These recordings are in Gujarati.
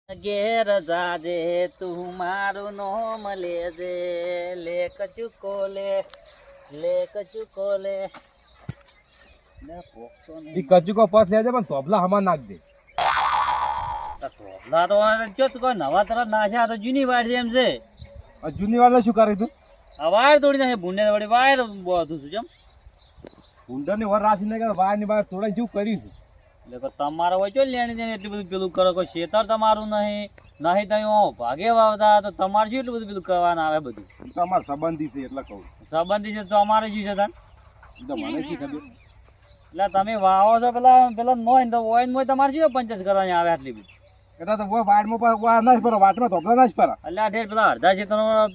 ઘેર જાજે તું મારું નોમ લેજે લે કચુકો લે ઈ કચુકો પછ લેજે પણ તોબલા હમા નાખ દે. ધોબલા તો જો તું કોઈ નવા તરફ નાખ્યા તો જૂની વાડ છે એમ છે. આ જૂની વાળા શું કરે તું? આ વાયર તોડી નાખે ભૂંડે વળી વાયર બધું છું જેમ ઊંડાની વર રાસી ને વાયર ની બહાર તોડાઈ શું કરીશું? એટલે તમારે હોય ચો લેણી દેણી એટલું બધું પેલું કરો કોઈ ખેતર તમારું નહીં તમે ભાગે વાવતા તો તમારે શું એટલું બધું પેલું કરવાનું આવે બધું? ઈ તો અમાર સંબંધી છે એટલે કહું. સંબંધી છે તો અમારે શું છે તાન? ઈ તો મને શી ખબર. એટલે તમે વાવો છો પેલા મોય તો ઓય મોય તમારે શું પંચાયત કરવાની આવે આટલી બધી? કદાચ તો વાડમાં પર ના જ પર વાટમાં તોબલા ના જ પર. એટલે આ ઠેર પેલા અડધા છે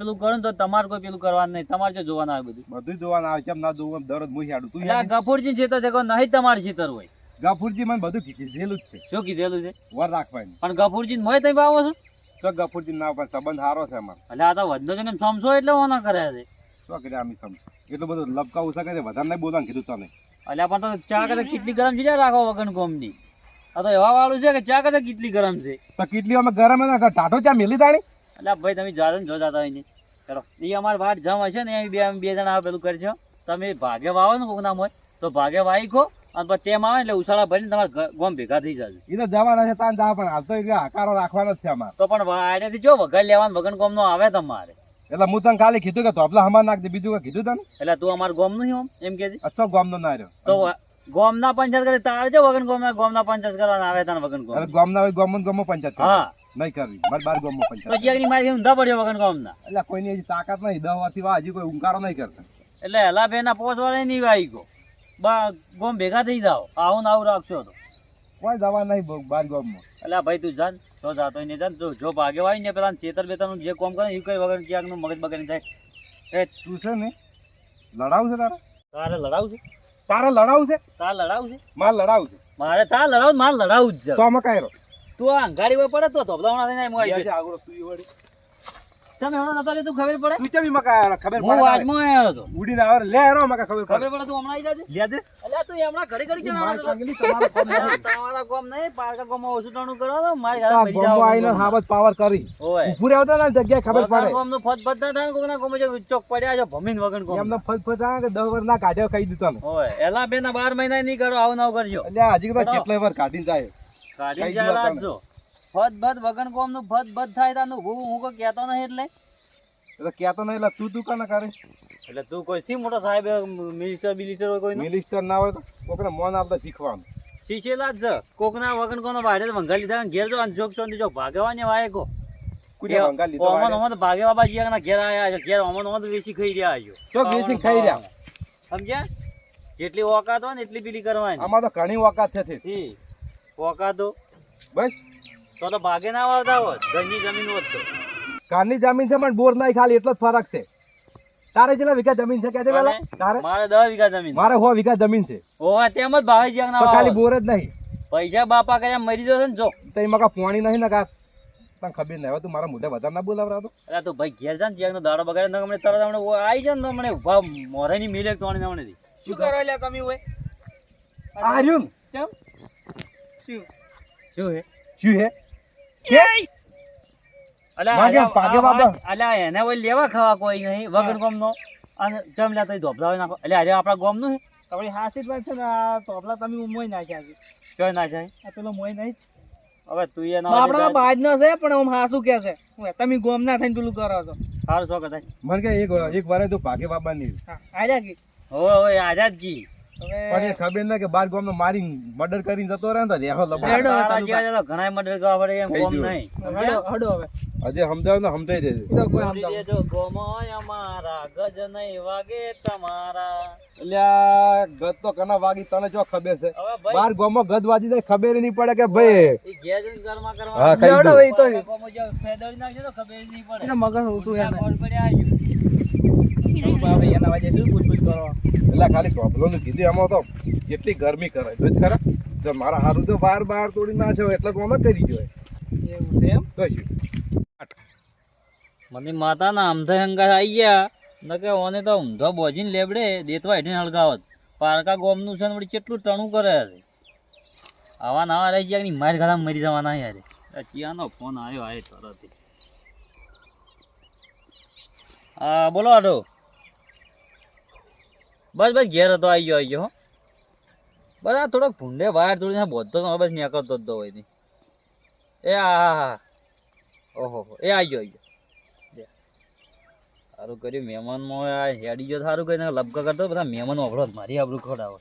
પેલું કરો ને તો તમારે કોઈ પેલું કરવાનું નહીં, તમારે જો જોવાનું આવે બધું. બધું જોવાનું આવે કેમ ના જોવું દરરોજ મું હેડું તું એટલે આ ગફુરજી ખેતર છે કોઈ નહીં તમારે ખેતર હોય. ગફુરજી મને બધું કીધેલું જ છે શું કીધેલું છે? વર રાખવાની. પણ ગફુરજી મોય તમે વાવો છો? તો ગફુરજી ના પર સંબંધ સારો છે અમાર. એટલે આ તો વધનો છે ને સમજો એટલે ઓના કરે છે. શું કરે આમી સમજ એટલું બધું લપકા ઉસા કરે વધારે નહીં બોલવાનું કીધું તને. એટલે પણ તો ચા કરતા કેટલી ગરમ છે રાખો વગન કોમની. આ તો એવા વાળું છે કે ચા કરતા કેટલી ગરમ છે. તો કેટલી અમે ગરમ ટાટો ચા મેલી તાણી. એટલે ભાઈ તમે જાતે ને જો જાતા હોય ને ચલો એ અમારે વાટ જમ હશે ને બે જણા આવે પેલું કરજો. તમે ભાગે વાવો ને કોક નામ હોય તો ભાગે વાઈ ખો અને પછી ટેમ આવે એટલે ઉછાળા ભરીને તમારે ગોમ ભેગા થઈ જશે. એ તો જવાના છે તાન જવા પણ હાલ તો હકારો રાખવાનો જ છે અમારે. તો પણ આડેથી જો વગર લેવાનું વગન કોમ નો આવે તમારે. એટલે હું તને ખાલી કીધું કે તોપલા હમા નાખ દે બીજું કઈ કીધું તને? એટલે તું અમારે ગોમ નું એમ કે અચ્છા ગામનો ના રહ્યો તો ગોમ ના પંચાયત કરે તારે જો વગન ગોમ ના પંચાયત કરવાના આવે તને વગન ગોમ. ગામના હોય ગામમાં પંચાયત કરે. હા નહીં કરવી મારે બાર ગામમાં તો પંચાયત. જ્યાંની મારી ઊંધા પડ્યો વગન ગોમ ના. એટલે કોઈની હજી તાકાત નહીં 10 વર્ષથી વા હજી કોઈ ઉંકારો નહીં કરતા. એટલે હેલા બેના પોચવાળા નહીં વાઈ ગો ગોમ ભેગા થઈ જાઓ આવું ને આવું રાખશો તો કોઈ દવા નહીં બાર ગામમાં. એટલે ભાઈ તું જાન તો જાતો નહીં જાન તો જો ભાગે વાય ને પેલા છેતર બેતરનું જે કોમ કરે એ કઈ વગર ક્યાંક નું મગજ બગડી જાય. એ તું છે ને લડાવું છે તારે? તારે લડાવું છે? તારે લડાવું છે? તાર લડાવું છે? મારે લડાવું છે. મારે તાર લડાવું મારે લડાવું જ છે. તો અમે કાંઈ રહો તું આ અંગાડી હોય પડે તો ધોબલાવણા થઈને એમ હોય છે. આગળ તું વળી તમે હમણાં નતા તું ખબર પડે? તું ચમી મકા ખબર હું પડે વાજમાં આવ્યો હતો. ઉડીને આવે લે રો મકા ખબર ખબર પડે પડે તું હમણાં આવી જાજે. લે દે અલ્યા તું હમણાં ઘડી ઘડી કેમ માર આવ્યો હતો? ચાંગલી તમારો કોમ નહીં. તમારા કોમ નહીં પારકા કોમમાં ઓછું ટાણું કરવાનું મારી આ ઘરે ગામમાં આવીને હાવત પાવર કરી ઓય ઉભું રહેતા ને જગ્યાએ ખબર પડે. કોમનું ફત ફત ના થાય કોકના કોમ જે ચોક પડ્યા છે ભમીન વગન કોમ. એમને ફત આવે કે 10 વર્ષ ના કાઢ્યો કહી દીધું તને. ઓય એલા બેના 12 મહિના નહીં કરો આવું ના કરજો. એટલે હજી તો કેટલાય વાર કાઢીને જાય. કાઢી કઈ જાય દીધા રાખજો. ફત બત વગન કોમ નું ફત બત થાય તાનું હું કોઈ કહેતો નહીં એટલે. એટલે કહેતો નહીં એટલે તું કાના કરે? એટલે તું કોઈ સી મોટો સાહેબ મિનિસ્ટર બિલિસ્ટર હોય કોઈ મિનિસ્ટર ના હોય તો કોકને મોન આપતા શીખવાનું. શીશેલા જ છે કોકના વગન કોનો ભાડે વંગા લીધા ઘેર જો અને જોક ચોંધી જો ભાગવાની વાય કો કુડિયા ભંગાર લીધો ઓમન વાળે. ઓમન તો ભાગે બાબા જીયા ઘેર આયા છે ઘેર ઓમન ઓમન તો વેચી ખાઈ રહ્યા છો. ચોક વેચી ખાઈ રહ્યા. સમજ્યા? જેટલી ઓકાત હોય ને એટલી પેલી કરવાની. આમાં તો ઘણી વખત છે ઈ ઓકાતો બસ તો ભાગે ના આવતા હોત ઘરની જમીન હોત તો. કારની જમીન છે પણ બોર નહીં ખાલી એટલો જ ફરક છે. તારે કેટલા વીઘા જમીન છે કે પેલા તારે? મારે 10 વીઘા જમીન. મારે 100 વીઘા જમીન છે ઓવા તેમ જ ભાવે જ્યાં પણ ના ખાલી વાવો. બોર જ નહીં. પૈસા બાપા કર્યા મરી જશે ને જો. તો એમાં કા પાણી નહીં ને કા તને ખબર નહીં. હવે તું મારા મોઢે વધારે ના બોલાવરાતો. અરે તું ભાઈ ઘેર જા ને જ્યાં દાડો બગાડે ને હમણે તરત હમણે આવી જાય ને તો હમણે ઉભા મોરેની મિલે તોણી હમણેથી. શું કરો લે કમી હોય? આ રહ્યું કેમ? શું હે? શું હે કે માગે પાગે બાબા. અલ્યા એને ઓય લેવા ખાવા કોઈ નહીં વગર ગોમનો અને જમ લે તો ધોબલા નાખો. અલ્યા અરે આપણા ગોમનું છે તમારી હાસી જ વાત છે ને આ તોપલા તમે મોય નાખ્યા છે. ચોય ના જાય. આ પેલો મોય નહીં હવે તું એ આપણા બાજ નો છે પણ આમ હાસુ કે છે તમે ગોમ ના થઈને પેલું કરો છો. સારું છો કદાચ. મને કે એક વાર તો ભાગે બાબા ની હા આર્યા કી હોય હોય આઝાદ કી. પણ એ ખબર ના કે બાર ગામ નો મારી મર્ડર કરીને જતો રહે ને તો રેહો લબા. ઘણા મદદ કરવા પડે એમ કહી કોમ દઉં. નહીં. હડો હવે હજે સમજાવ ને સમજાઈ દેજે. એ તો કોઈ સમજી સમજાવ દેજો ગોમોય અમારા ગજ નહીં વાગે તમારા. અલ્યા ગદ તો કના વાગી તને જો ખબર છે? હવે ભાઈ બાર ગામમાં ગદ વાજી જાય ખબર નહીં પડે કે ભાઈ. ઈ ઘેર જઈને ઘરમાં કરવા. હા કહી હડો દઉં. એ તો ગોમો જો ફેદરી નાખજો તો ખબર નહીં પડે. એના મગજ ઓછું આ એને બોલ પડ્યા આવ્યું. બાપરે એના વાજે શું પૂછ કરો એટલે ખાલી પ્રોબ્લેમ નું કીધું એમાં તો કેટલી ગરમી કરે જોઈ ખરા. જો મારા હારું તો બાર તોડી ના છે એટલે તો અમે કરી જોઈએ એવું છે એમ. તો શું મને માતા ના અમથા હંગા આવી ગયા ન કે ઓને તો ઊંધો બોજીને લેબડે દેતવા હેઠે હળગાવત. પારકા ગોમનું છે ને વળી કેટલું ટણું કરે છે. આવા નવા રહી ગયા માર ઘણા મરી જવાના યાર. આ ચિયાનો ફોન આવ્યો આ તરત. હા બોલો આડો. બસ બસ ઘેર હતો, આવી ગયો હો. બસ આ થોડોક ભૂંડે વાર થોડી બોધતો તો બસ નીકળતો જ હોય નહીં. એ હા હા ઓહો એ આવી ગયો. સારું કર્યું મહેમાનમાં આ હેડી ગયો, સારું કરીને લબકા કરતો બધા મહેમાનો અવળો મારી આબરૂ ખવડાવો.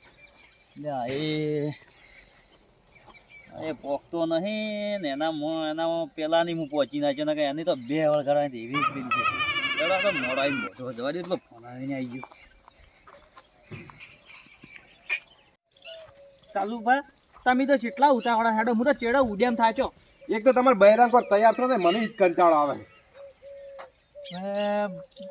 એ પોકતો નહીં ને એના પેલાની હું પહોંચી નાખ્યો ને કે એની તો 2 વળ કરવાની એવી સ્પીડ છે. તો મોડો આવી મોટો જવા દે એટલો ફોન આવીને આવી ગયો. ચાલુ ભાઈ તમે તો જેટલા ઉતાવળા હેડો, હું તો ચેડો ઉડેમ થાચો. એક તો તમારે બૈરાંગ પર તૈયાર થયો ને મને જ કંટાળો આવે.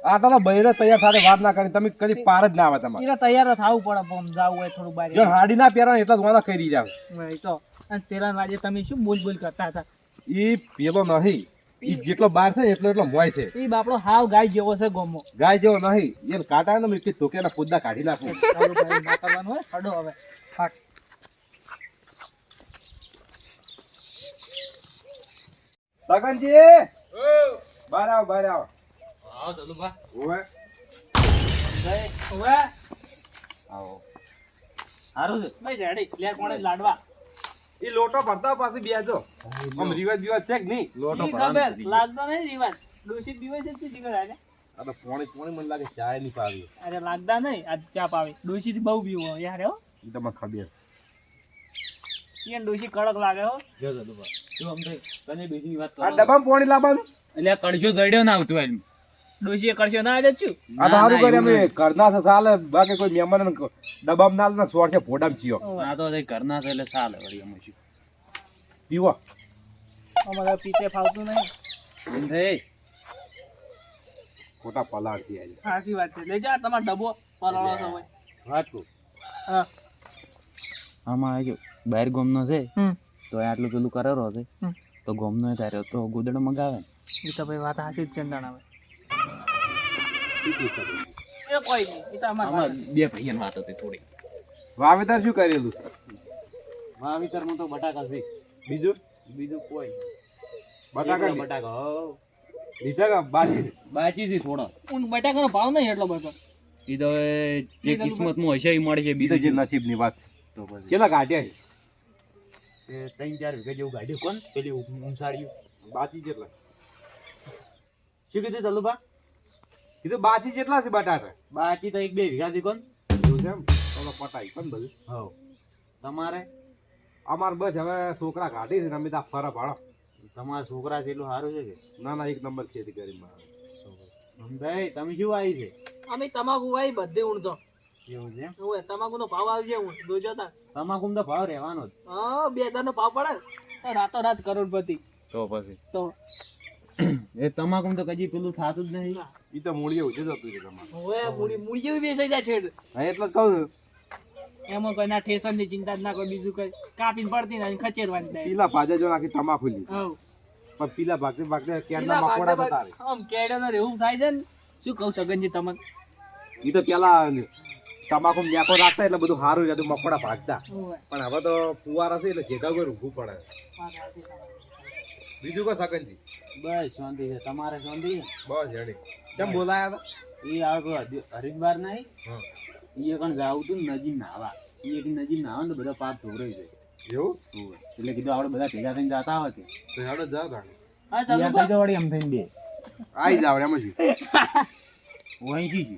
આ તો બૈરા તૈયાર થાય વાત ના કરી તમે કદી પાર જ ના આવે તમારે. એને તૈયાર થવું પડે, બોમ જાવું હોય થોડું બહાર. જો હાડી ના પહેરો એટલા જ વાળા કરી જાવ. એ તો અને પેલા વાજે તમે શું બોલ બોલ કરતા હતા. ઈ પેલો નહીં, ઈ જેટલો બાર છે એટલો એટલો મોય છે. એ બાપડો હાવ ગાય જેવો છે ગોમો. ગાય જેવો નહીં, એને કાંટા ને મેં ધોકેના પુદ્દા કાઢી નાખું. ચાલુ ભાઈ ના કરવાનું હોય હડો હવે ફાટ. સગનજી બહાર આવો બહાર આવો. આવો દલુભા. ઓવે હવે આવો. સારું છે ભાઈ રેડી લે કોણે લાડવા. ઈ લોટો ભરતા પાછી બેજો. આમ રિવાજ વિવાજ છે કે નહીં? લોટો ઈ ખબર લાગતો નહીં રિવાજ. દોષિત દિવસ છે શું જીગર આને. આ તો પોણી મને લાગે ચાય નહીં પાવી. અરે લાગતા નહીં આજ ચા પાવી. દોષિત બહુ પીવો યાર હો. ઈ તો મને ખબર છે. ઈન દોષિત કડક લાગે હો. જો દલુભા તું આમ થઈ કને બેસીની વાત કરો. આ ડબ્બામાં પોણી લાવવાનું. એટલે કડશો જડ્યો ના આવતું એમ. દોષિત કરશો ના આજે છું. આ તો સારું કરે અમે ઘરના છે સાલે, બાકી કોઈ મહેમાન ડબ્બામાં ના લે સોર છે ફોડામાં ચિયો. આ તો ઘરના છે એટલે ચાલે વળી અમે શું પીવો. અમારે પીતે ફાવતું નહીં. સમજે. ખોટા પલાળ છે આજે. સાચી વાત છે. લઈ જા તમારો ડબ્બો પલાળો છો ભાઈ. વાત કહું હા આમાં આવજો બહાર ગોમનો છે હમ તો આટલું પેલું કરેલો છે હમ. તો ગોમનો તાર્યો તો ગોદડો મગાવે ને. એ તો ભાઈ વાત હાસી જ છે ને હવે. એ કોઈ નહીં એ તો આમાં બે ભાઈઓની વાત હતી થોડી. વાવેતર શું કરેલું છે? વાવેતરમાં તો બટાકા છે, બીજું બીજું કોઈ બટાકા બટાકા હો લીધા કે બાકી? બાકી છે થોડો. બટાકાનો ભાવ નહીં એટલો બધો. એ તો હવે જે કિસ્મતમાં હશે એ મળે છે. બીજો જે નસીબની વાત છે. તો પછી કેટલા કાઢ્યા છે? 3-4 વીઘા જેવું ગાડ્યું કોણ પેલી ઊંસાડ્યું. બાચી કેટલા? શું કીધું તલુભા? કીધું બાચી કેટલા છે બટાટા? બાકી તો 1-2 વીઘા છે કોણ. એવું છે એમ? તો પટાઈ પણ બધું. હવ તમારે અમાર બસ હવે છોકરા કાઢી છે ને અમે તો ફરા ભાડો. તમારા છોકરા છે એટલું સારું છે કે ના ના એક નંબર ખેતી કરી મારે. ભાઈ તમે શું આવી છે? અમે તમાકુ વાઈ બધે ઊણતો. એવું છે એમ? ઓય તમાકુનો ભાવ આવજે હું જોજો તા. તમાકુ તો ભાવ રહેવાનો જ. હા 2000 નો ભાવ પડે તો રાતો રાત કરોડપતિ. તો પછી તો એ તમાકુ તો કદી પેલું થતું જ નહીં. ઈ તો મૂળી એવું છે જતું છે તમારે. ઓય મૂડી જેવી બેસાઈ જાય છેડ. હા એટલે જ કહું છું. એમાં કોઈ ના ઠેસણ ની ચિંતા જ ના કોઈ બીજું કઈ કાપીને પડતી ના ખચેરવાની થાય. પીલા ભાજે જો નાખી તમાકુ લીધી. હવ પણ પીલા ભાગતે ભાગતે કેરના પેલા મકોડા ભાગતે જતા રહે. આમ કેડે ને એવું થાય છે ને શું કહું સગનજી તમને. ઈ તો પેલા તમાકુ ન્યાકો રાખતા એટલે બધું સારું રહેતું, મકોડા ભાગતા. ઓય પણ હવે તો ફુવારા છે એટલે જેગા કોઈ ઊભું પડે. વાત સાચી તમારી. બીજું કો સગનજી? બસ શાંતિ છે. તમારે શાંતિ છે? બસ હેડી. કેમ બોલાયા હતા? એ આવતો હરિદ્વાર નહીં હા. એ કણ જાવું તું નજીમ નાવા. એ એક નજીમ નાવા ને તો બધા પાપ ધોરાઈ જાય. એવું? એટલે કીધું આપણે બધા ભેગા થઈને જતા હોય કે તો હેડો જાવ તાણે. હા ચાલો યાર થઈ વળી એમ થઈને બે આઈ જાવ એમ શું? વહીથી જ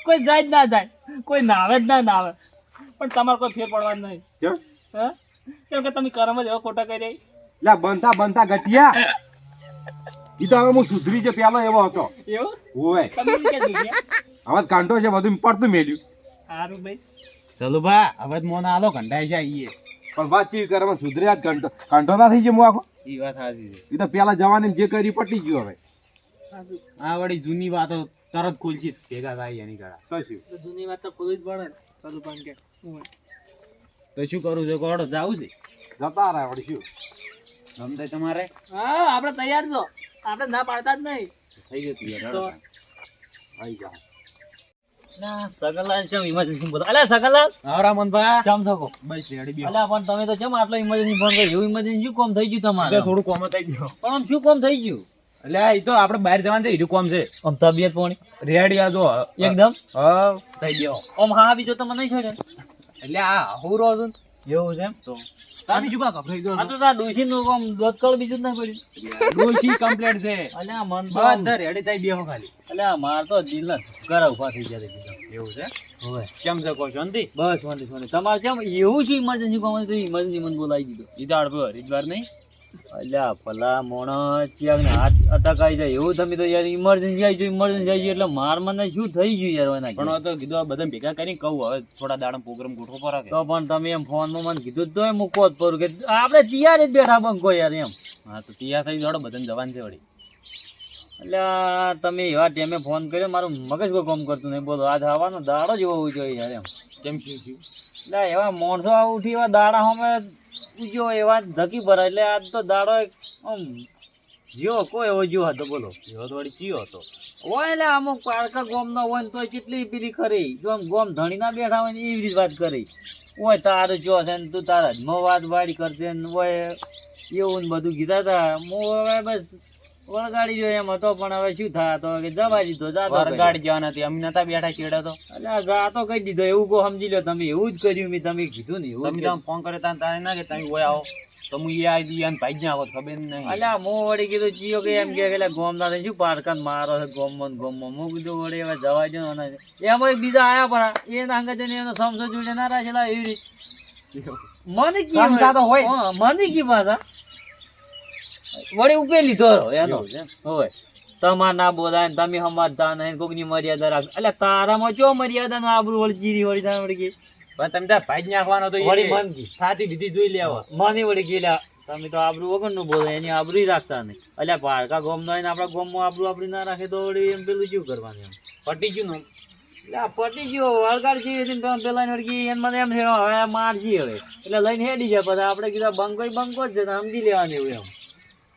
કોઈ જાય જ ના જાય, કોઈ નાવે જ ના નાવે, પણ તમારે કોઈ ફેર પડવાનું નહીં. કેમ? હા કેમ કે તમે કર્મ જ એવા ખોટા કરી રહી. લા બનતા બનતા ગટિયા. ઈ તો હવે હું સુધરી જે પેલો એવો હતો. એવું ઓય તમે કે દુનિયા હવે કાંટો છે બધું પડતું મેલ્યું. સારું ભાઈ. ચલો ભા હવે મોના આલો કંટાઈ છે ઈએ પણ વાત ચીવી કરવામાં સુધર્યા જ કાંટો ના થઈ જાય હું આખો. ઈ વાત સાચી છે. ઈ તો પેલા જવાની જે કરી પટી ગયું હવે. સાચું. આ વળી જૂની વાતો તરત ખુલશી ભેગા થાય એની કડા. તો શું? તો જૂની વાત તો ખુલ્લી જ પડે ને. ચાલુ પણ કે તો શું કરું છે કોડો જાવું છે જતા રહ્યા વળી શું? ગમતે તમારે હા આપણે તૈયાર છો, આપણે ના પાડતા જ નહીં. થઈ ગયું યાર તો આઈ જાવ. ના સગનલાલ ચમ ઇમરજન્સી બોલો અલ્યા સગનલાલ આવરા મનભા ચમ થકો બસ રેડી બેહો અલ્યા પણ તમે તો ચમ આટલો ઇમરજન્સી ફોન કર્યો એવું ઇમરજન્સી કોમ થઈ ગયું તમારે થોડું કોમ થઈ ગયો પણ આમ શું કોમ થઈ ગયું એટલે આ ઈ તો આપણે બહાર જવાનું છે ઈડું કોમ છે આમ તબિયત પોણી રેડી આ જો એકદમ હા થઈ ગયો આમ હા બીજો તમે નહીં છોડે એટલે આ હું રહો છું એવું છે એમ તો તારી શું કા ગભરાઈ ગયો આ તો તાર ડોશી નું આમ દોતકળ બીજું જ ના પડ્યું ડોશી કમ્પ્લીટ છે અલ્યા મન તો બધા રેડી થઈ બેહો ખાલી અલ્યા માર તો દિલ ના ધબકારા ઉભા થઈ ગયા છે એવું છે હવે કેમ છે કહો શાંતિ બસ વાંધો વાંધો તમારે કેમ એવું છે ઇમરજન્સી કોમ તો ઇમરજન્સી મને બોલાવી દીધો ઈદાડ પર ઈદવાર નહીં અલ્યા ભલા મોણસ ચિયાને હાથ અટકાઈ જાય એવું તમે તો યાર ઇમરજન્સી આવી ગયું ઇમરજન્સી આવી ગયું એટલે માર મને શું થઈ ગયું યાર એના પણ આ તો કીધું આ બધા ભેગા કરીને કહું હવે થોડા દાડા પ્રોગ્રામ ગોઠવો પર તો પણ તમે એમ ફોનમાં મને કીધું તો મૂકો જ પરું કે આપણે તૈયાર જ બેઠા બંકો યાર એમ હા તો તૈયાર થઈ જોડો બધાને જવાન છે વળી એટલે તમે એવા ટાઈમે ફોન કર્યો મારું મગજ કોઈ કામ કરતું નહીં બોલો આજ આવવાનો દાડો જ એવો હોવો જોઈએ યાર એમ કેમ શું થયું એટલે એવા માણસો ઉઠી એવા દાડા અમે ઉજ્યો એવા ધકી ભરાય એટલે આજ તો દાડો આમ જીવો કોઈ એવો જીવો હતો બોલો એવો તો વળી ચિયો હતો હોય એટલે અમુક પારકા ગોમ ના હોય ને તો કેટલી પેલી ખરી જો આમ ગોમ ધણી ના બેઠા હોય ને એવી રીતે વાત કરી હોય તારું જો છે ને તું તારા હજમાં વાત વાડી કરશે ને હોય એવું ને બધું કીધા હતા હું હવે બસ વળગાડી જો એમ હતો પણ હવે શું થાય તો કે જવા દીધો જાતો વરગાડી જવાના હતી અમે નતા બેઠા ચેડા તો એટલે ગાતો કહી દીધો એવું કો સમજી લો તમે એવું જ કર્યું મેં તમે કીધું ને એવું તમે જ તો ફોન કરે તારે ના કે તમે ઓય આવો તો હું એ આવી દઈએ અને ભાઈ જ આવો ખબર નહીં અલ્યા હું વળી કીધું ચિયો કે એમ કે એટલે ગોમ ના શું પારકાન મારો છે ગોમમાં ને ગોમમાં હું કીધું વળી હવે જવા દો ને એમાં એક બીજા આયા પરા એ નાંગે જઈને એનો સમસો જોડે ના રાખેલા એવી રીતે મને કી સમસા તો હોય. મને કી પાછા વળી ઉપે લીધો એનો હોય તમાર ના બોલાય ને તમે સમજતા નહીં કોકની મર્યાદા રાખ એટલે તારામાં ચો મર્યાદા નો આબરૂ વળી જીરી વળી તાર વળી ગઈ પણ તમે ત્યાં ભાઈ જ નાખવાનો તો વળી મન કી સાથી દીધી જોઈ લેવા મને વળી ગયેલા તમે તો આબરૂ વગર નું બોલો એની આબરૂ રાખતા નહીં એટલે પારકા ગોમ નો આપડા ગોમ માં આબરૂ આપડી ના રાખે તો વળી એમ પેલું શું કરવાનું એમ પટી ગયું ને એટલે આ પટી ગયો વળગાડ છે પેલા વળગી એમ મને એમ છે હવે મારજી હવે એટલે લઈને હેડી જાય પછી આપણે કીધા બંકો જ છે ને સમજી લેવાનું એવું એમ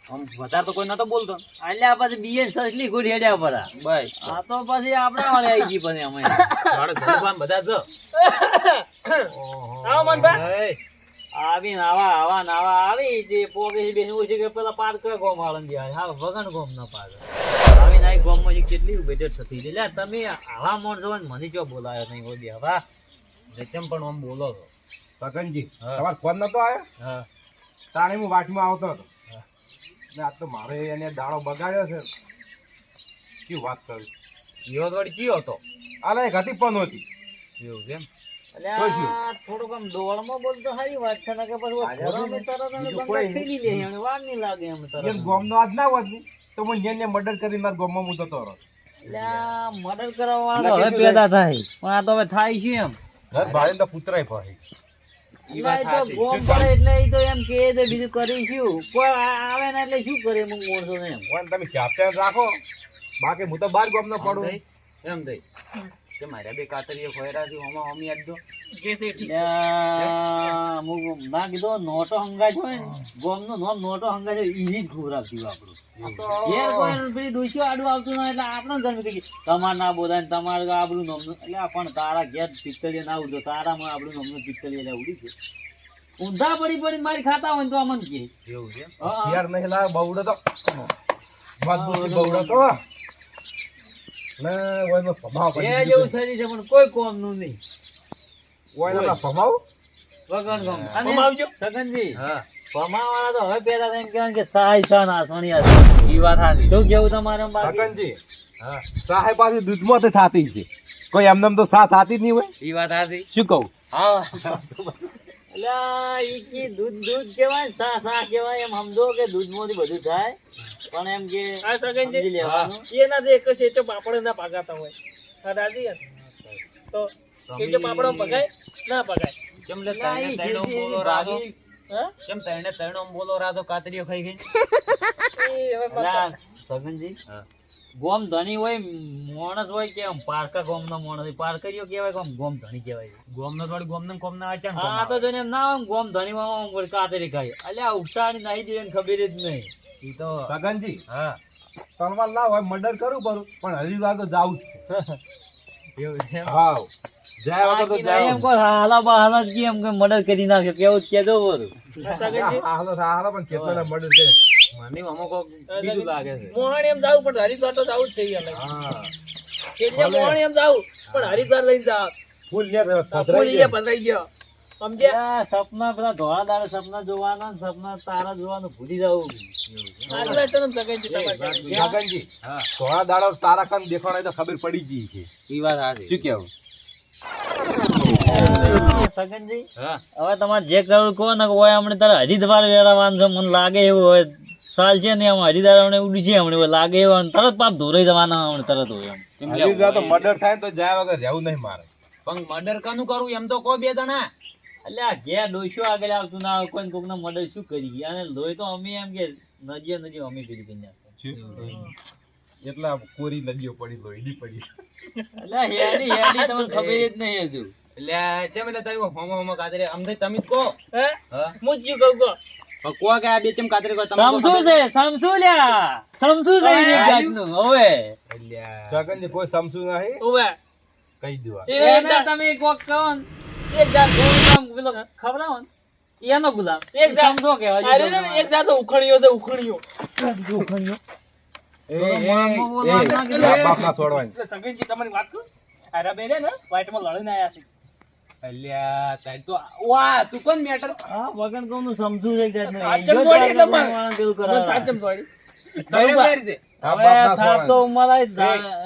આમ વધારે તો કોઈ નતો બોલતો એટલે આ પછી બીએ સસલી ગુડ હેડ્યા પરા બસ આ તો પછી આપણા વાળે આવી ગઈ પછી અમે મારો જલવાન બધા જ આવો મનભા આવીને આવા આવી જે પોગે બેન ઓછી કે પેલા પારકા ગોમ હાલન જાય હા વગન ગોમ ના પાર આવીને આ ગોમ માં કેટલી બેઠ થતી એટલે તમે આવા માણસો હોય ને મને જો બોલાયો નહીં હોય હવા કેમ પણ આમ બોલો છો સગનજી હા. તમારો ફોન નતો આવ્યો હા તાણે હું વાટમાં આવતો હતો ને આ તો મારે એને દાડો બગાડ્યો છે શું વાત કરું ઈવો તો વળી ચિયો હતો આલે એક હતી પણ હતી એવું છે એમ એટલે તો શું? આ થોડુંક આમ દોડમાં બોલતો સારી વાત છે ને કે પછી આજે ઘોડામાં તરત અને બીજું બંધ કોઈ થઈ લે એમને વાર નહીં લાગે એમ તરત એમ ગોમનો આજ ના હોત ને તો હું જેને મર્ડર કરી મારા ગોમમાં હું જતો રહો એટલે આ મર્ડર કરવા વાળો નક્કી હવે શું પેદા થાય પણ આ તો હવે થાય છે એમ ઘર ભાડે તો પુતરાય ભાઈ ઈ વાત એટલે એ તો સાચી. ગોમ પડે એટલે એ તો એમ કે છે બીજું કરીશું કોઈ આવે ને એટલે શું કરે અમુક માણસો ને એમ ઓન તમે ચાપ્ટર રાખો બાકી હું તો બાર ગોમનો પડું એમ થઈ કે મારા બે કાતરીઓ ખોયરા છે હમણાં અમી આજ દો જે છે ઠીક એટલે હું ના કીધો નોટો હંગાજ હોય ને ગોમનું નામ નોટો હંગાજ હોય ઈ જ ખવડાવતી આપણું યાર કોઈ પેલી ડોશીઓ આડું આવતું ના એટલે આપણે ગરમી થઈ ગઈ તમારે ના બોલાય ને તમારે આપણું નામનું એટલે આ પણ તારા ઘેર પિત્તળીએ ના ઉડો તારામાં આપણું નામનું પિત્તળીએ એટલે ઉડી છે ઊંધા પડી મારી ખાતા હોય ને તો અમન કે એવું છે હા યાર નહીં લાવ બવડો તો મજબૂત બવડો તો ને ઓયનો ભમાવ એ જેવું શરીર છે પણ કોઈ કોમનું નહીં ઓયનો ભમાવ વગર કોમ અને ભમાવજો. સગનજી હા ભમાવાળા તો હવે પેલા એમ કહેવાય કે સહાય સા નાસવાણી ઈ વાત સાચી શું કેવું તમારે બાકી સગનજી હા સાહેબ પાસે દૂધમાં તો થાતી છે કોઈ એમને તો સા થાતી જ નહીં હોય ઈ વાત સાચી શું કહું હા અલ્યા ઈ કી દૂધ કહેવાય સા કહેવાય એમ સમજો કે દૂધમાંથી બધું થાય પણ એમ કે આ સગન સમજી છે લેવાનું એના જે એક છે એ તો પાપડ ના પાકાતા હોય આ રાજી યાર તો એ જો પાપડ પકાય ના પકાય કેમ લે અલ્યા, તને ઈ તૈણો સીધી બોલો રાધો ભાગી. હા કેમ તને તૈણો બોલો રાધો કાતરીઓ ખાઈ ગઈ એ હવે અલ્યા, પકાય. સગનજી હા ગોમ ધણી હોય માણસ હોય કે આમ પારકા ગોમનો માણસ હોય પારકરીઓ કહેવાય કે આમ ગોમ ધણી કહેવાય ગોમનો થોડી ગોમને કોમ ના આચાન હા તો જોઈને એમ ના આમ ગોમ ધણી માં આમ વળી કાતરી ખાય અલ્યા ઉક્ષાણી નાઈ દે એને ખબર જ નહીં ઈ તો સગનજી હા તલવાર ના હોય મર્ડર કરું પણ હજી વાર તો જાવું જ છે હા જાય વગર તો બાકી જાય એમ કોઈ હાલા બહાલા જ કેમ કે મર્ડર કરી નાખ્યો કેવું જ કેજો બોલું સગનજી હાલો પણ કેટલાને મર્ડર કરે મને અમુક બીજું લાગે છે મોહન એમ જાવું પણ હરિદ્વાર તો જાવું જ છે યાર હા એટલે મોહન એમ જાવું પણ હરિદ્વાર લઈને જાવ ફૂલ લે ફૂલ ઈએ પધરાઈ ગયો સમજ્યા સપના પેલા ધોળા દાડે સપના જોવાના ને સપના તારા જોવાનું ભૂલી જવું સાચી વાત છે ને સગનજી તમારી ગગનજી હા થોડા દાડો તારા કામ દેખાડે તો ખબર પડી ગઈ છે ઈ વાત સાચી શું કેવું સગનજી હા હવે તમારે જે કરવું કહો ને હોય હમણે તારે હરિદ્વાર વેરાવાનું છે મને લાગે એવું હોય સાલ છે ને આમ હરિદ્વાર હમણે ઉડી છે હમણે લાગે એવું તરત પાપ ધોરાઈ જવાના હમણે તરત હોય એમ કેમ હજી કે તો મર્ડર થાય ને તો જાય વગર રહેવું નહીં મારે પણ મર્ડર કાનું કરું એમ તો કોઈ બે જણા એટલે આ ઘેર ડોસ્યો આગળ આવતું ના આવે કોઈ કોઈના મર્ડર શું કરી અને લોહી તો અમે એમ કે નજીએ અમે પીડી કરી નાખે એટલા કોરી નદીઓ પડી લોહી પડી એટલે હેડી તમને ખબર જ નહીં હજુ એટલે કેમ એટલે તમે હોમો કાતરે અમને તમે જ કહો હે હા હું જ કહું કહો પણ કો કે આ બે કેમ કાતરે કહો તમે સમસુ છે સમસુ લ્યા સમસુ છે એ જાતનું હવે એટલે જગનજી કોઈ સમસુ નહીં ઓવે કહી દેવા એને તમે કોક કહો ને એક જાત પેલો ખવડાવો ને એનો ગુલામ એક જાત સમજો કહેવાય અરે ને એક જાત ઉખણ્યો છે ઉખણ્યો બાપ ના છોડવાની એટલે સગનજી તમારી વાત કરું અરે બેને ને વાઈટમાં લડીને આયા છે અલ્યા તારી તો વાહ તું કોણ મેટર હા વગન કોનું સમજુ છે કે નહીં સાચમ જોડી એટલે પણ. પેલું કરાવે. સાચમ સોરી બરાબર છે હવે થાપ તો ઉંમર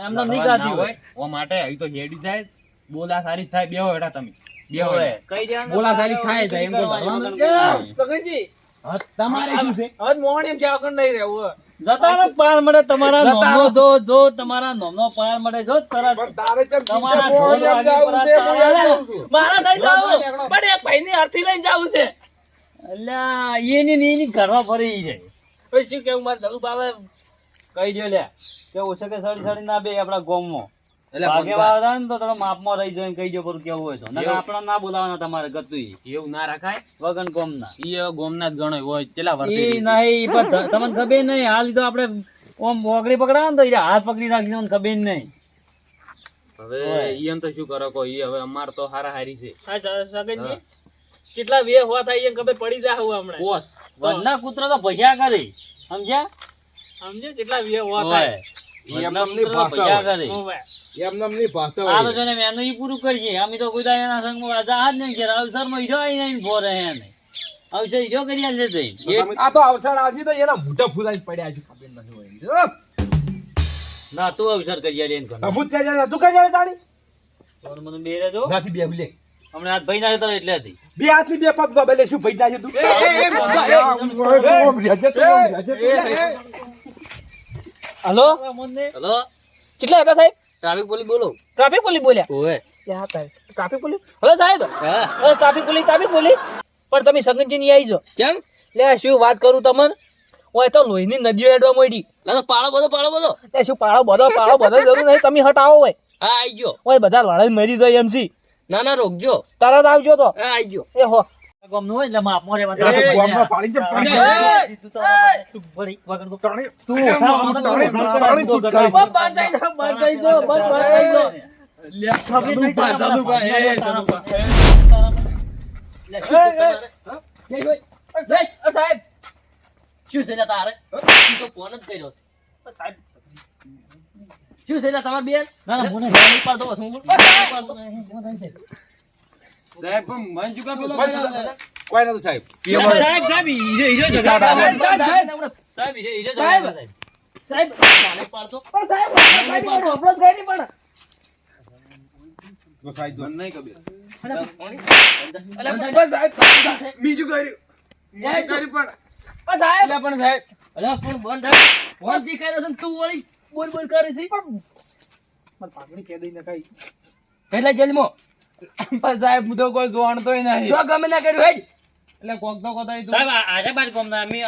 એમને નહીં કાઢી હોય ઓ માટે અહીં તો હેડી જાય બોલા સારી થાય બેહો હેઠા તમે બેહો હવે હેઠા. કઈ દેવાનું બોલા તો સારી આપણે ખાય જાય એમ તો કરવાનું. ધરવાનું. સગનજી હા, તમારે શું છે હવે મોહન એમ છે આગળ નહીં રહેવું જતા રહો, પાર મળે તમારા જતા નોમનો રહો. જો તમારા નોમનો પાર મળે જો તરત પણ તારે કેમ તમારા ચિંતા ઢોલ કોઈ એમ વાગે જાવું છે, પરા કોઈ એમ તારા જાવું છું. મારા નહીં જાવું પણ એક ભાઈની અર્થી લઈને જાવું છે અલ્યા એની ને એની ઘરમાં ફરી ઈ જાય પછી શું કેવું મારે દલુ બાબા કહી દો લે કે ઓછે કે સડી સડી ના બે આપડા ગામમાં એટલે ભાગે ભગવાન, વાળા ને તો થોડો માપમાં રહી જાય કહી દો પર કેવું હોય તો નકર એવું. આપણા ના બોલાવાના તમારે ગતું એવું ના રખાય વગન કોમ ના ઈ હવે ગોમના જ ગણો હોય કેટલા વર્ષે એ નહીં પણ તમને ખબર નહીં હાલ તો આપણે ઓમ ઓગળી પકડાવો ને તો ઈ હાથ પકડી રાખી મને ખબર નહીં હવે ઈ એમ તો શું કરો કો ઈ હવે અમાર તો હારા હારી છે હા સગનજી કેટલા વે હોવા થાય એમ ખબર પડી જાય હવે હમણાં કોસ વનના કૂતરો તો ભજ્યા કરે સમજ્યા સમજે કેટલા વે હોવા હોય થાય વનના એમનેમ કૂતરો તો ભાષા ભજ્યા કરે હોવે. એમનેમ નહીં ભાષા આ તો હોય. છે ને મેનું ઈ પૂરું કરશે અમે તો કોઈ દાડે એના સંગમાં રાજા હાથ નહીં કરે અવસરમાં હીરો આવીને આવીને ભોરે એને અવસર હીરો કરી આલશે તઈ. આ તો અવસર આવશે તો એના મોઢા ફૂલાઈને પડ્યા છે ખબર નથી હોય ના તું અવસર કરી આલે એને ઘરમાં. અમુક કરી જાય તું કરી જાય તાણી તો મને બે રહેજો નાથી બે લે હમણાં હાથ ભાઈ ના તારે એટલે હતી બે હાથની બે પગ દો બેલે શું ભઈ જાય તું હલો હલો કેટલા હતા સાહેબ ટ્રાફિક પોલીસ બોલો ટ્રાફિક પોલીસ બોલ્યા ઓએ ક્યાં હતા ટ્રાફિક પોલીસ હલો સાહેબ હા હવે ટ્રાફિક પોલીસ પણ તમે સગનજી ની આવી જાઓ કેમ લે શું વાત કરું તમને ઓય તો લોહીની નદીઓ હેડવા મળી લા તો પાળો બધો લે શું પાળો બધો જરૂર નહીં તમે હટાવો હોય હા આઈ ગયો ઓય બધા લડાઈ મરી જાય એમસી ના ના રોકજો તરત આવજો તો હા આઈ ગયો એ હો ગમનું હોય એટલે માપમાં રહેવા આ તો ગામમાં પાડી છે, પાડી છે. તું તો તું વળી વગર કો તાણી તું તાણી તું કરી. બંધ થઈ દો સાહેબ શું છે તારે તું તો ફોન જ કર્યો છે સાહેબ શું છે તમાર બેન ના ના મને હેરાન પાડતો બસ હું સાહેબ પણ મન ચૂકા પેલો કોઈ નતું સાહેબ સાહેબ સાહેબ હીરો સાહેબ હીરો સાહેબ. સાહેબ સાહેબ પાડતો પણ સાહેબ આપણો જ ગઈ નહીં પણ તો સાહેબ તો નહીં ખબર બીજું કર્યું પણ સાહેબ એટલે પણ સાહેબ અલા પણ બંધ થાય ફોન શીખાય છે તું વળી બોલ બોલ કરે છે મને પાઘડી કે દઈને કઈ પહેલા જેલમાં પણ સાહેબ હું તો કોઈ જોણતોય નહીં જો ગમે ના કર્યું હેડ એટલે કોક તો કોતાય તું સાહેબ આજે બાર કોમ ના મે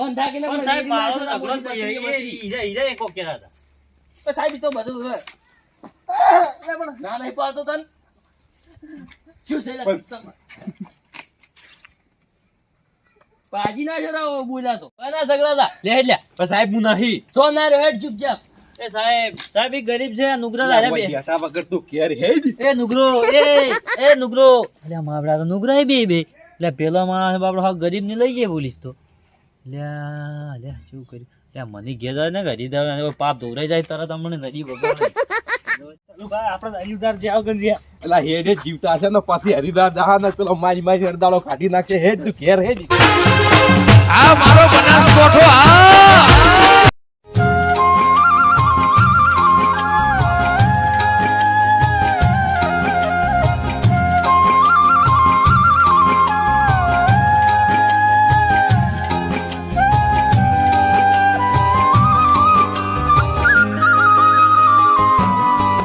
બંધ થાય કે ના સાહેબ પાળો અગડો તો હીરા હીરા એક કોક કેતા હતા પણ સાહેબ ઈ તો બધું છે ના નહીં પાડતો તન શું છે પાજી ના જરા બોલ્યા તો ના ઝઘડા લે હેડ લે પણ સાહેબ હું નહીં સો ના રે હેડ ચૂપચાપ એ સાહેબ ઈ ગરીબ છે નુગરા લારે બે બેટા વગર તું ઘેર હેડ એ નુગરો એ નુગરો અલ્યા માબડા તો નુગરા બે એટલે પેલો માણસ બાપડો હા ગરીબ ને લઈ જાય પોલીસ તો લ્યા શું કર્યું ત્યાં મને ઘેર જાય ને ઘરી દે પાપ ધોરાઈ જાય તરત અમને નદી વગર ચાલો ભાઈ આપણે હરિદાર જે આગળ રહ્યા પેલા હેડે જીવતા છે ને પાછી હરિદાર દહા ને પેલો મારી અડદાળો કાઢી નાખશે હેડ તું ઘેર હેડ આ મારો બનાસકોઠો આ